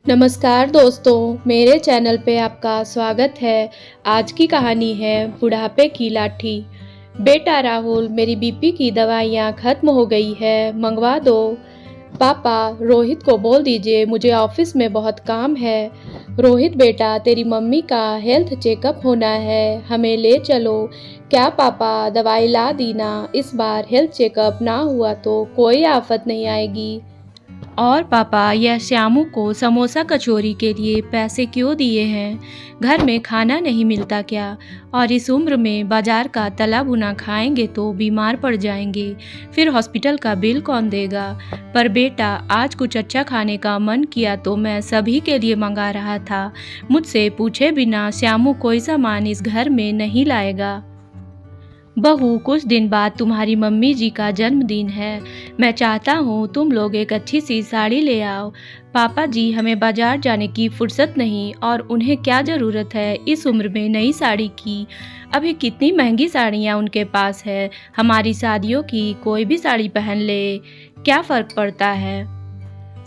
नमस्कार दोस्तों, मेरे चैनल पे आपका स्वागत है। आज की कहानी है बुढ़ापे की लाठी। बेटा राहुल, मेरी बीपी की दवाइयाँ खत्म हो गई है, मंगवा दो। पापा, रोहित को बोल दीजिए मुझे ऑफिस में बहुत काम है। रोहित बेटा, तेरी मम्मी का हेल्थ चेकअप होना है, हमें ले चलो। क्या पापा, दवाई ला दी ना? इस बार हेल्थ चेकअप ना हुआ तो कोई आफत नहीं आएगी। और पापा, यह श्यामू को समोसा कचौरी के लिए पैसे क्यों दिए हैं? घर में खाना नहीं मिलता क्या? और इस उम्र में बाजार का तला भुना खाएंगे तो बीमार पड़ जाएंगे, फिर हॉस्पिटल का बिल कौन देगा? पर बेटा, आज कुछ अच्छा खाने का मन किया तो मैं सभी के लिए मंगा रहा था। मुझसे पूछे बिना श्यामू कोई सामान इस घर में नहीं लाएगा। बहू, कुछ दिन बाद तुम्हारी मम्मी जी का जन्मदिन है। मैं चाहता हूँ तुम लोग एक अच्छी सी साड़ी ले आओ। पापा जी, हमें बाजार जाने की फुर्सत नहीं, और उन्हें क्या ज़रूरत है इस उम्र में नई साड़ी की? अभी कितनी महंगी साड़ियाँ उनके पास है। हमारी शादियों की कोई भी साड़ी पहन ले, क्या फ़र्क पड़ता है?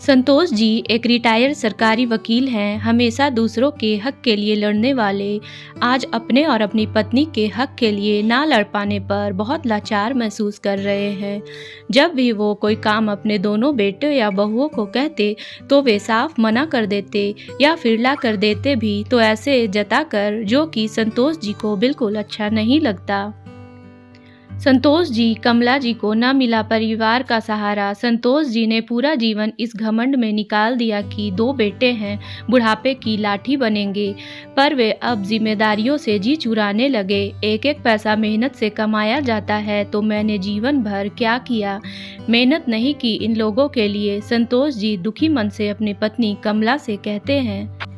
संतोष जी एक रिटायर्ड सरकारी वकील हैं, हमेशा दूसरों के हक के लिए लड़ने वाले। आज अपने और अपनी पत्नी के हक के लिए ना लड़ पाने पर बहुत लाचार महसूस कर रहे हैं। जब भी वो कोई काम अपने दोनों बेटे या बहुओं को कहते तो वे साफ मना कर देते, या फिर ला कर देते भी तो ऐसे जताकर जो कि संतोष जी को बिल्कुल अच्छा नहीं लगता। संतोष जी, कमला जी को न मिला परिवार का सहारा। संतोष जी ने पूरा जीवन इस घमंड में निकाल दिया कि दो बेटे हैं, बुढ़ापे की लाठी बनेंगे। पर वे अब जिम्मेदारियों से जी चुराने लगे। एक एक पैसा मेहनत से कमाया जाता है तो मैंने जीवन भर क्या किया? मेहनत नहीं की इन लोगों के लिए। संतोष जी दुखी मन से अपनी पत्नी कमला से कहते हैं।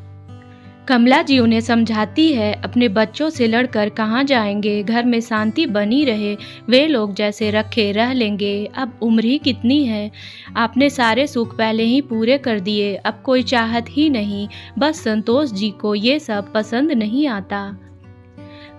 कमला जी उन्हें समझाती है, अपने बच्चों से लड़कर कहाँ जाएंगे, घर में शांति बनी रहे, वे लोग जैसे रखे रह लेंगे। अब उम्र ही कितनी है, आपने सारे सुख पहले ही पूरे कर दिए, अब कोई चाहत ही नहीं। बस संतोष जी को ये सब पसंद नहीं आता।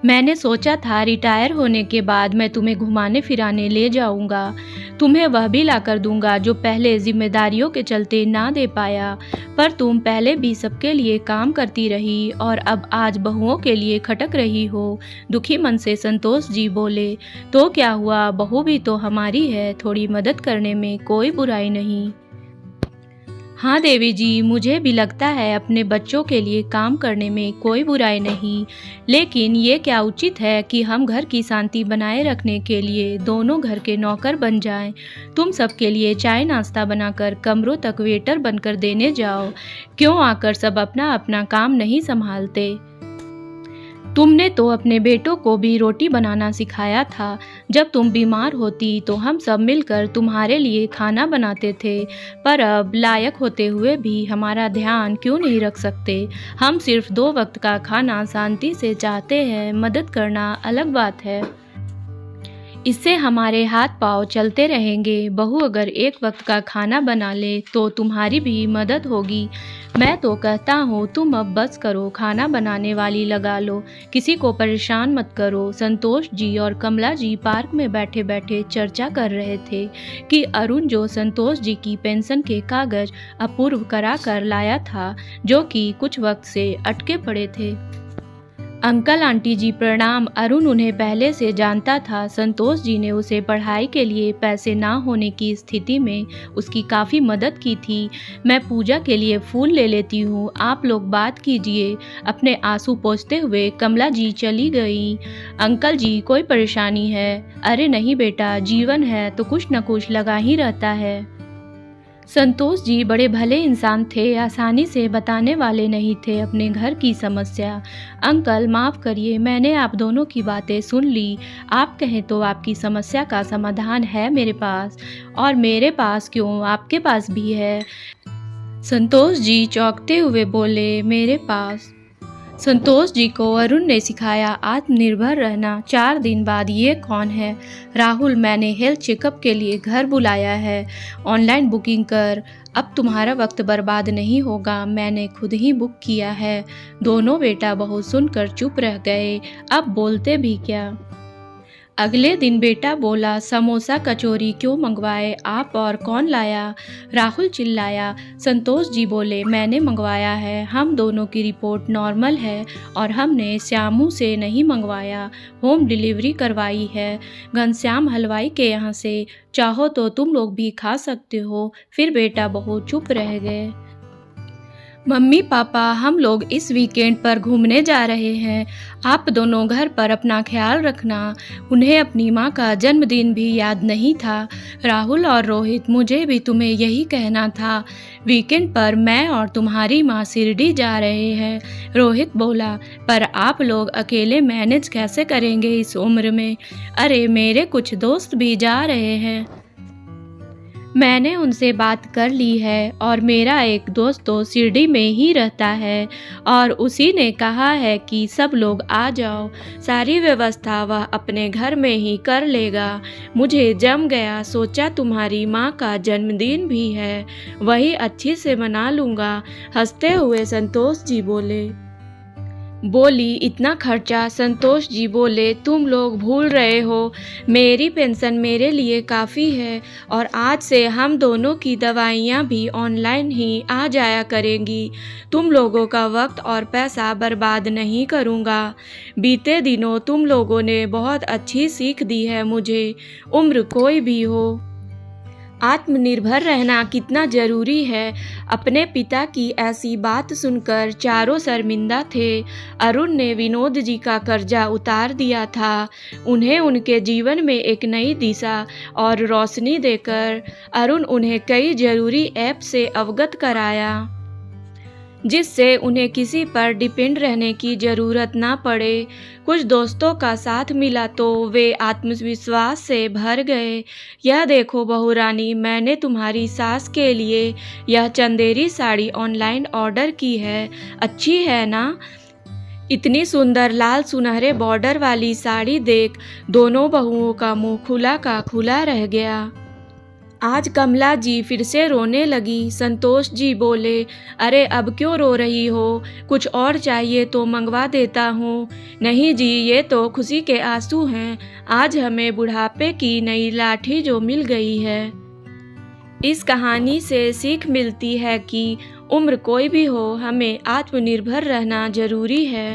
मैंने सोचा था रिटायर होने के बाद मैं तुम्हें घुमाने फिराने ले जाऊंगा, तुम्हें वह भी ला कर दूंगा जो पहले जिम्मेदारियों के चलते ना दे पाया। पर तुम पहले भी सबके लिए काम करती रही और अब आज बहुओं के लिए खटक रही हो। दुखी मन से संतोष जी बोले, तो क्या हुआ, बहू भी तो हमारी है, थोड़ी मदद करने में कोई बुराई नहीं। हाँ देवी जी, मुझे भी लगता है अपने बच्चों के लिए काम करने में कोई बुराई नहीं, लेकिन ये क्या उचित है कि हम घर की शांति बनाए रखने के लिए दोनों घर के नौकर बन जाएं। तुम सबके लिए चाय नाश्ता बनाकर कमरों तक वेटर बनकर देने जाओ। क्यों आकर सब अपना अपना काम नहीं संभालते? तुमने तो अपने बेटों को भी रोटी बनाना सिखाया था। जब तुम बीमार होती तो हम सब मिलकर तुम्हारे लिए खाना बनाते थे, पर अब लायक होते हुए भी हमारा ध्यान क्यों नहीं रख सकते? हम सिर्फ 2 वक्त का खाना शांति से चाहते हैं, मदद करना अलग बात है। इससे हमारे हाथ पांव चलते रहेंगे। बहू अगर एक वक्त का खाना बना ले तो तुम्हारी भी मदद होगी। मैं तो कहता हूँ तुम अब बस करो, खाना बनाने वाली लगा लो, किसी को परेशान मत करो। संतोष जी और कमला जी पार्क में बैठे बैठे चर्चा कर रहे थे कि अरुण जो संतोष जी की पेंशन के कागज अपूर्व करा कर लाया था, जो कि कुछ वक्त से अटके पड़े थे। अंकल आंटी जी प्रणाम। अरुण उन्हें पहले से जानता था। संतोष जी ने उसे पढ़ाई के लिए पैसे ना होने की स्थिति में उसकी काफ़ी मदद की थी। मैं पूजा के लिए फूल ले लेती हूँ, आप लोग बात कीजिए। अपने आंसू पोंछते हुए कमला जी चली गई। अंकल जी, कोई परेशानी है? अरे नहीं बेटा, जीवन है तो कुछ न कुछ लगा ही रहता है। संतोष जी बड़े भले इंसान थे, आसानी से बताने वाले नहीं थे अपने घर की समस्या। अंकल माफ़ करिए, मैंने आप दोनों की बातें सुन ली। आप कहें तो आपकी समस्या का समाधान है मेरे पास। और मेरे पास क्यों, आपके पास भी है। संतोष जी चौंकते हुए बोले, मेरे पास? संतोष जी को अरुण ने सिखाया आत्मनिर्भर रहना। 4 दिन बाद ये कौन है? राहुल, मैंने हेल्थ चेकअप के लिए घर बुलाया है, ऑनलाइन बुकिंग कर। अब तुम्हारा वक्त बर्बाद नहीं होगा, मैंने खुद ही बुक किया है। दोनों बेटा बहू सुनकर चुप रह गए, अब बोलते भी क्या। अगले दिन बेटा बोला, समोसा कचौरी क्यों मंगवाए आप और कौन लाया? राहुल चिल्लाया। संतोष जी बोले, मैंने मंगवाया है, हम दोनों की रिपोर्ट नॉर्मल है और हमने श्यामू से नहीं मंगवाया, होम डिलीवरी करवाई है घनश्याम हलवाई के यहाँ से, चाहो तो तुम लोग भी खा सकते हो। फिर बेटा बहू चुप रह गए। मम्मी पापा, हम लोग इस वीकेंड पर घूमने जा रहे हैं, आप दोनों घर पर अपना ख्याल रखना। उन्हें अपनी माँ का जन्मदिन भी याद नहीं था। राहुल और रोहित, मुझे भी तुम्हें यही कहना था, वीकेंड पर मैं और तुम्हारी माँ शिरडी जा रहे हैं। रोहित बोला, पर आप लोग अकेले मैनेज कैसे करेंगे इस उम्र में? अरे मेरे कुछ दोस्त भी जा रहे हैं, मैंने उनसे बात कर ली है और मेरा एक दोस्त तो शिरडी में ही रहता है और उसी ने कहा है कि सब लोग आ जाओ, सारी व्यवस्था वह अपने घर में ही कर लेगा। मुझे जम गया, सोचा तुम्हारी माँ का जन्मदिन भी है, वही अच्छी से मना लूँगा। हंसते हुए संतोष जी बोली, इतना खर्चा? संतोष जी बोले, तुम लोग भूल रहे हो, मेरी पेंशन मेरे लिए काफ़ी है और आज से हम दोनों की दवाइयाँ भी ऑनलाइन ही आ जाया करेंगी। तुम लोगों का वक्त और पैसा बर्बाद नहीं करूँगा। बीते दिनों तुम लोगों ने बहुत अच्छी सीख दी है मुझे, उम्र कोई भी हो, आत्मनिर्भर रहना कितना ज़रूरी है। अपने पिता की ऐसी बात सुनकर चारों शर्मिंदा थे। अरुण ने विनोद जी का कर्जा उतार दिया था, उन्हें उनके जीवन में एक नई दिशा और रोशनी देकर अरुण उन्हें कई ज़रूरी ऐप से अवगत कराया, जिससे उन्हें किसी पर डिपेंड रहने की ज़रूरत ना पड़े। कुछ दोस्तों का साथ मिला तो वे आत्मविश्वास से भर गए। यह देखो बहू रानी, मैंने तुम्हारी सास के लिए यह चंदेरी साड़ी ऑनलाइन ऑर्डर की है, अच्छी है ना? इतनी सुंदर लाल सुनहरे बॉर्डर वाली साड़ी देख दोनों बहुओं का मुंह खुला का खुला रह गया। आज कमला जी फिर से रोने लगी। संतोष जी बोले, अरे अब क्यों रो रही हो? कुछ और चाहिए तो मंगवा देता हूँ। नहीं जी, ये तो खुशी के आंसू हैं, आज हमें बुढ़ापे की नई लाठी जो मिल गई है। इस कहानी से सीख मिलती है कि उम्र कोई भी हो, हमें आत्मनिर्भर रहना जरूरी है।